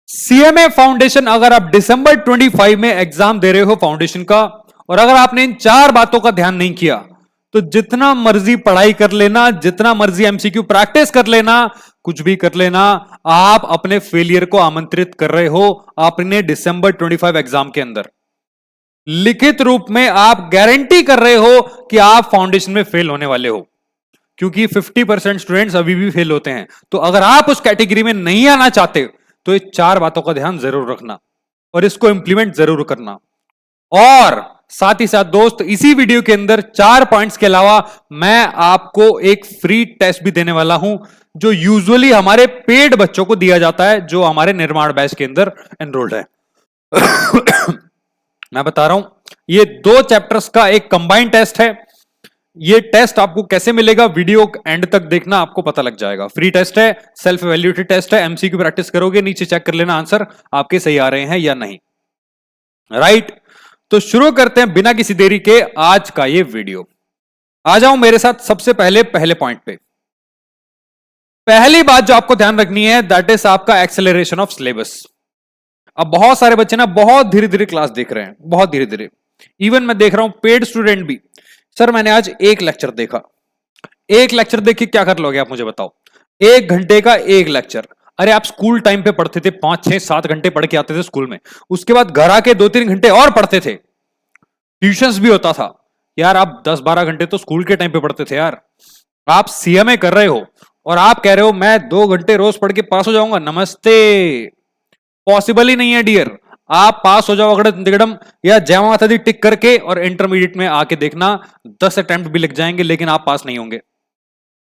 CMA foundation, अगर आप दिसंबर 25 में एग्जाम दे रहे हो फाउंडेशन का, और अगर आपने इन 4 बातों का ध्यान नहीं किया, तो जितना मर्जी पढ़ाई कर लेना, जितना मर्जी एमसीक्यू प्रैक्टिस कर लेना, कुछ भी कर लेना, आप अपने फेलियर को आमंत्रित कर रहे हो अपने दिसंबर 25 एग्जाम के अंदर। लिखित रूप में आप गारंटी कर रहे हो कि आप फाउंडेशन में फेल होने वाले हो, क्योंकि 50% स्टूडेंट्स अभी भी फेल होते हैं। तो अगर आप उस कैटेगरी में नहीं आना चाहते, तो ये 4 बातों का ध्यान जरूर रखना और इसको इंप्लीमेंट जरूर करना। और साथ ही साथ दोस्त, इसी वीडियो के अंदर 4 पॉइंट्स के अलावा मैं आपको एक फ्री टेस्ट भी देने वाला हूं, जो यूजुअली हमारे पेड बच्चों को दिया जाता है जो हमारे निर्माण बैच के अंदर एनरोल्ड है। मैं बता रहा हूं, ये 2 चैप्टर्स का एक कंबाइंड टेस्ट है। ये टेस्ट आपको कैसे मिलेगा, वीडियो एंड तक देखना, आपको पता लग जाएगा। फ्री टेस्ट है, सेल्फ एवेल्यूएटेड टेस्ट है, एमसीक्यू प्रैक्टिस करोगे, नीचे चेक कर लेना आंसर आपके सही आ रहे हैं या नहीं। राइट, तो शुरू करते हैं बिना किसी देरी के आज का ये वीडियो। आ जाओ मेरे साथ सबसे पहले पॉइंट पे। पहली बात जो आपको ध्यान रखनी है, दैट इज आपका एक्सेलरेशन ऑफ सिलेबस। अब बहुत सारे बच्चे ना बहुत धीरे धीरे क्लास देख रहे हैं, बहुत धीरे धीरे। इवन मैं देख रहा हूं पेड स्टूडेंट भी, सर मैंने आज एक लेक्चर देखा। एक लेक्चर देख के क्या कर लोगे आप मुझे बताओ? 1 घंटे का एक लेक्चर। अरे आप स्कूल टाइम पे पढ़ते थे, 5 6 7 घंटे पढ़ के आते थे स्कूल में, उसके बाद घर आके 2 3 घंटे और पढ़ते थे, ट्यूशंस भी होता था यार। आप 10 12 घंटे तो स्कूल के टाइम पे पढ़ते थे यार। आप सीएमए कर रहे हो और आप कह रहे हो मैं 2 घंटे रोज पढ़ के पास हो जाऊंगा? नमस्ते, पॉसिबल ही नहीं है डियर। आप पास हो जाओ अगड़म तिगड़म या जय माता दी टिक करके, और इंटरमीडिएट में आके देखना 10 अटेम्प्ट भी लग जाएंगे लेकिन आप पास नहीं होंगे।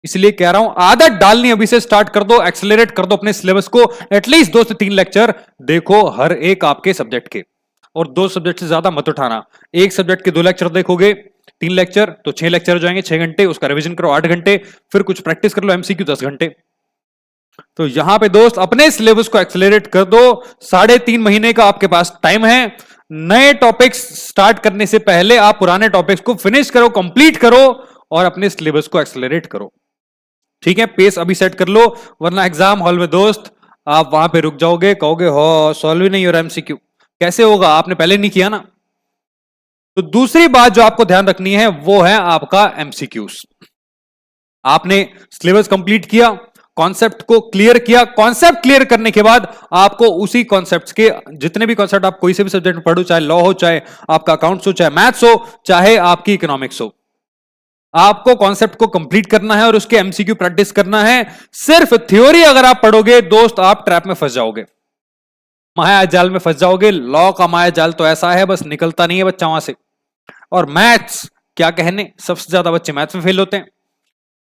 इसलिए कह रहा हूं, आदत डालनी अभी से स्टार्ट कर दो, एक्सेलरेट कर दो अपने सिलेबस को। एटलीस्ट 2 से 3 लेक्चर देखो हर एक आपके सब्जेक्ट के, और 2 सब्जेक्ट से ज्यादा मत उठाना। एक सब्जेक्ट के 2 लेक्चर देखोगे, 3 लेक्चर तो 6 लेक्चर हो जाएंगे, 6 घंटे। उसका रिवीजन करो 8 घंटे, फिर कुछ प्रैक्टिस कर लो एमसीक्यू 10 घंटे। तो यहां पे दोस्त अपने सिलेबस को एक्सेलरेट कर दो। 3.5 महीने का आपके पास टाइम है। नए टॉपिक्स स्टार्ट करने से पहले आप पुराने टॉपिक्स को फिनिश करो, कंप्लीट करो और अपने सिलेबस को एक्सेलरेट करो। ठीक है, पेस अभी सेट कर लो, वरना एग्जाम हॉल में दोस्त आप वहां पे रुक जाओगे, कहोगे हो सॉल्व ही नहीं हो रहा एमसीक्यू। कैसे होगा, आपने पहले नहीं किया ना। तो दूसरी बात जो आपको ध्यान रखनी है वो है आपका एमसीक्यूज। आपने सिलेबस कंप्लीट किया, कॉन्सेप्ट को क्लियर किया। कॉन्सेप्ट क्लियर करने के बाद आपको उसी कॉन्सेप्ट्स के जितने भी कॉन्सेप्ट आप कोई से भी सब्जेक्ट में पढ़ो, चाहे लॉ हो, चाहे आपका अकाउंट्स हो, चाहे मैथ्स हो, चाहे आपकी इकोनॉमिक्स हो, आपको कॉन्सेप्ट को कंप्लीट करना है और उसके एमसीक्यू प्रैक्टिस करना है। सिर्फ थ्योरी अगर आप पढ़ोगे दोस्त, आप ट्रैप में फंस जाओगे, माया जाल में फंस जाओगे। लॉ का माया जाल तो ऐसा है, बस निकलता नहीं है बच्चा वहां से। और मैथ्स क्या कहने, सबसे ज्यादा बच्चे मैथ्स में फेल होते हैं,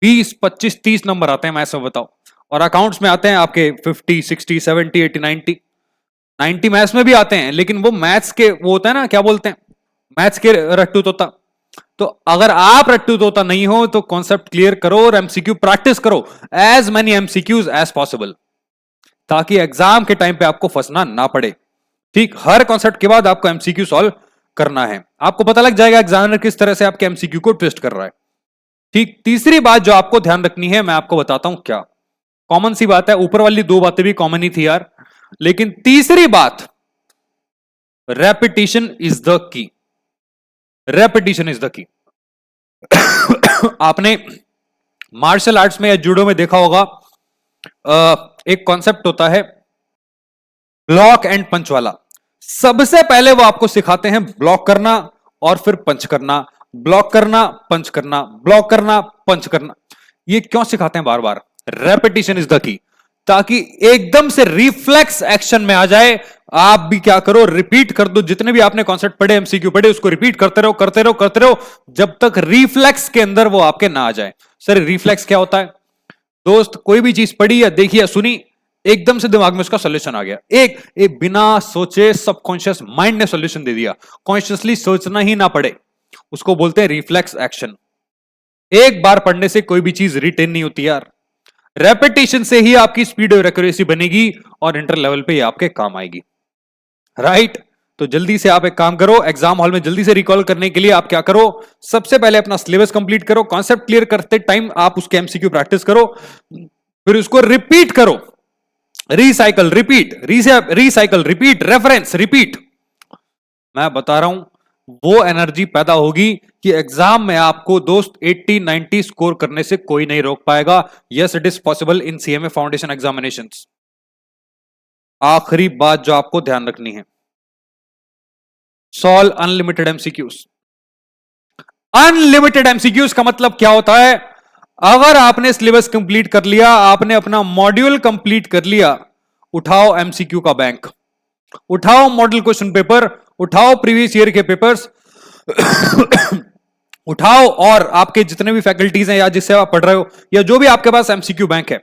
20 25 30 नंबर आते हैं मैथ्स में, बताओ। और अकाउंट्स में आते हैं आपके 50 60 70 80 90 मैथ्स में भी आते हैं, लेकिन वो मैथ्स के वो होता है ना, क्या बोलते हैं, मैथ्स के रट्टू तोता। तो अगर आप रट्टू तोता नहीं हो तो कॉन्सेप्ट क्लियर करो और एमसीक्यू प्रैक्टिस करो, as many MCQs as possible, ताकि एग्जाम के टाइम पे आपको फंसना ना पड़े। ठीक, हर कॉन्सेप्ट के बाद आपको एमसीक्यू सॉल्व करना है। आपको पता लग जाएगा एग्जामिनर किस तरह से आपके एमसीक्यू को ट्विस्ट कर रहा है। ठीक, तीसरी बात जो आपको ध्यान रखनी है, मैं आपको बताता हूं क्या। कॉमन सी बात है, ऊपर वाली 2 बातें भी कॉमन ही थी यार, लेकिन तीसरी बात, repetition is the key. Repetition is the key. आपने मार्शल आर्ट्स में या जूडो में देखा होगा, एक कॉन्सेप्ट होता है ब्लॉक एंड पंच वाला। सबसे पहले वो आपको सिखाते हैं ब्लॉक करना और फिर पंच करना, ब्लॉक करना पंच करना, ब्लॉक करना पंच करना। ये क्यों सिखाते हैं बार बार? रेपिटेशन इज द की, ताकि एकदम से रिफ्लेक्स एक्शन में आ जाए। आप भी क्या करो, रिपीट कर दो, जितने भी आपने कॉन्सेप्ट पढ़े, एमसीक्यू पढ़े, उसको रिपीट करते रहो करते रहो करते रहो, जब तक रिफ्लेक्स के अंदर वो आपके ना आ जाए। सर रिफ्लेक्स क्या होता है दोस्त? कोई भी चीज पढ़ी या देखी या सुनी, एकदम से दिमाग में उसका सॉल्यूशन आ गया, एक बिना सोचे सबकॉन्शियस माइंड ने सॉल्यूशन दे दिया, कॉन्शियसली सोचना ही ना पड़े, उसको बोलते हैं रिफ्लेक्स एक्शन। एक बार पढ़ने से कोई भी चीज रिटेन नहीं होती यार, रेपिटेशन से ही आपकी स्पीड और एक्यूरेसी बनेगी और इंटर लेवल पे ये आपके काम आएगी। राइट, तो जल्दी से आप एक काम करो, एग्जाम हॉल में जल्दी से रिकॉल करने के लिए आप क्या करो, सबसे पहले अपना सिलेबस कंप्लीट करो, कॉन्सेप्ट क्लियर करते टाइम आप उसके एमसीक्यू प्रैक्टिस करो, फिर उसको रिपीट करो। Recycle repeat, recycle repeat, reference repeat. मैं बता रहा हूं वो एनर्जी पैदा होगी कि एग्जाम में आपको दोस्त 80-90 स्कोर करने से कोई नहीं रोक पाएगा। Yes, it is possible in CMA foundation examinations. आखिरी बात जो आपको ध्यान रखनी है, solve unlimited MCQs. Unlimited MCQs का मतलब क्या होता है? अगर आपने सिलेबस कंप्लीट कर लिया, आपने अपना मॉड्यूल कंप्लीट कर लिया, उठाओ एमसीक्यू का बैंक, उठाओ मॉडल क्वेश्चन पेपर, उठाओ प्रीवियस ईयर के पेपर्स उठाओ, और आपके जितने भी फैकल्टीज हैं या जिससे आप पढ़ रहे हो या जो भी आपके पास एमसीक्यू बैंक है,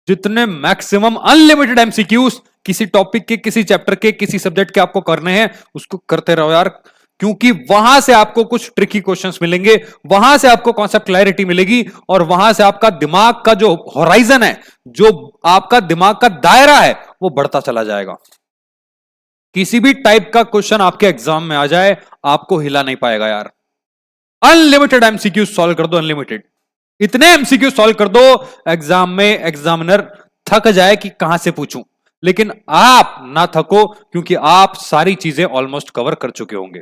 जितने मैक्सिमम अनलिमिटेड एमसीक्यूज किसी टॉपिक के, किसी चैप्टर के, किसी सब्जेक्ट के आपको करने हैं, उसको करते रहो यार। क्योंकि वहां से आपको कुछ ट्रिकी क्वेश्चंस मिलेंगे, वहां से आपको कॉन्सेप्ट क्लैरिटी मिलेगी, और वहां से आपका दिमाग का जो होराइजन है, जो आपका दिमाग का दायरा है, वो बढ़ता चला जाएगा। किसी भी टाइप का क्वेश्चन आपके एग्जाम में आ जाए, आपको हिला नहीं पाएगा यार। अनलिमिटेड एमसीक्यू सॉल्व कर दो, अनलिमिटेड। इतने एमसीक्यू सॉल्व कर दो एग्जाम में एग्जामिनर थक जाए कि कहां से पूछूं, लेकिन आप ना थको क्योंकि आप सारी चीजें ऑलमोस्ट कवर कर चुके होंगे।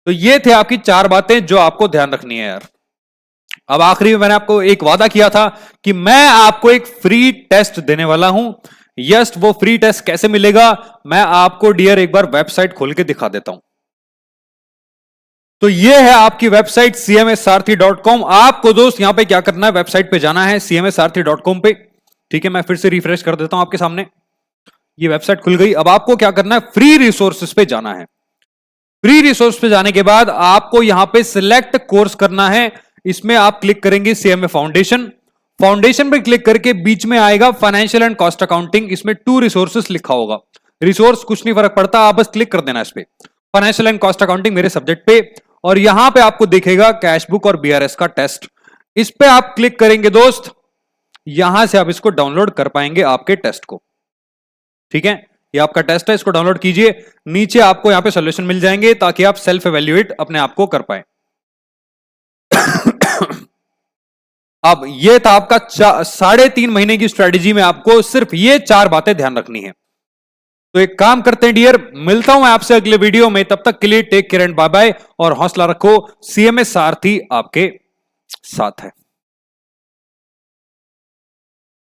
तो ये थे आपकी 4 बातें जो आपको ध्यान रखनी है यार। अब आखिरी में मैंने आपको एक वादा किया था कि मैं आपको एक फ्री टेस्ट देने वाला हूं। यस, वो फ्री टेस्ट कैसे मिलेगा, मैं आपको डियर एक बार वेबसाइट खोल के दिखा देता हूं। तो ये है आपकी वेबसाइट cmsrthi.com। आपको दोस्त यहां पे क्या करना है, वेबसाइट पे जाना है cmsrthi.com पे। ठीक है, मैं फिर से रिफ्रेश कर देता हूं आपके सामने। ये वेबसाइट खुल गई। अब आपको क्या करना है, फ्री रिसोर्सेस पे जाना है। फ्री रिसोर्स पे जाने के बाद आपको यहां पे सिलेक्ट कोर्स करना है। इसमें आप क्लिक करेंगे सीएमए फाउंडेशन। फाउंडेशन पे क्लिक करके बीच में आएगा फाइनेंशियल एंड कॉस्ट अकाउंटिंग। इसमें 2 रिसोर्सेस लिखा होगा। रिसोर्स कुछ नहीं फर्क पड़ता, आप बस क्लिक कर देना इस पे, फाइनेंशियल एंड कॉस्ट अकाउंटिंग मेरे सब्जेक्ट पे। और यहां पे आपको दिखेगा कैश बुक और बीआरएस का टेस्ट। इस पे आप क्लिक करेंगे दोस्त, यहां से आप इसको डाउनलोड कर पाएंगे आपके टेस्ट को। ठीक है, ये आपका टेस्ट है, इसको डाउनलोड कीजिए। नीचे आपको यहां पे सॉल्यूशन मिल जाएंगे ताकि आप सेल्फ एवेल्युएट अपने आप को कर पाए। अब ये था आपका 3.5 महीने की स्ट्रेटेजी में आपको सिर्फ ये 4 बातें ध्यान रखनी है। तो एक काम करते हैं डियर, मिलता हूं मैं आपसे अगले वीडियो में। तब तक के लिए take care and bye bye, और हौसला रखो, सीएमए सारथी आपके साथ है।